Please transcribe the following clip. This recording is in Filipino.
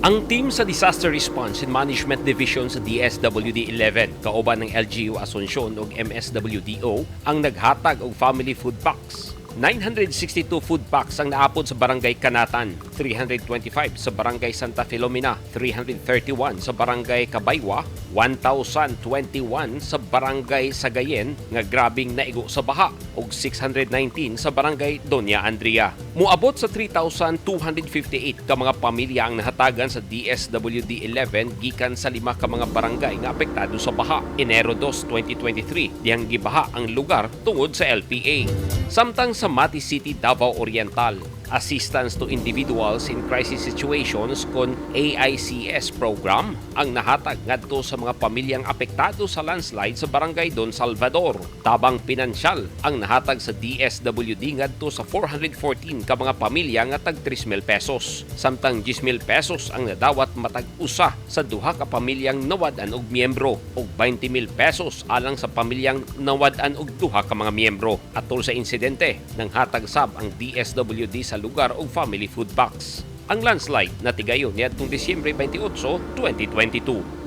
Ang team sa Disaster Response and Management Division sa DSWD-11 kauban ng LGU Asuncion ug MSWDO ang naghatag og family food packs. 962 food packs ang naapod sa Barangay Kanatan, 325 sa Barangay Santa Filomena, 331 sa Barangay Kabaywa, 1,021 sa Barangay Sagayen nga grabing naigo sa baha ug 619 sa Barangay Doña Andrea. Muabot sa 3,258 ka mga pamilya ang nahatagan sa DSWD-11 gikan sa 5 ka mga barangay nga apektado sa baha. Enero 2, 2023, diyang gibaha ang lugar tungod sa LPA. Samtang sa Mati City, Davao Oriental, Assistance to Individuals in Crisis Situations kon AICS program ang nahatag ngadto sa mga pamilyang apektado sa landslide sa Barangay Don Salvador. Tabang pinansyal ang nahatag sa DSWD ngadto sa 414 ka mga pamilya nga tag 3,000 pesos. Samtang 10,000 pesos ang nadawat matag usa sa duha ka pamilyang nawad-an og miyembro ug 20,000 pesos alang sa pamilyang nawad-an og duha ka mga miyembro. Atol sa insidente, nang hatag sab ang DSWD sa lugar og family food packs. Ang landslide natigayon niadtong Disyembre 28, 2022.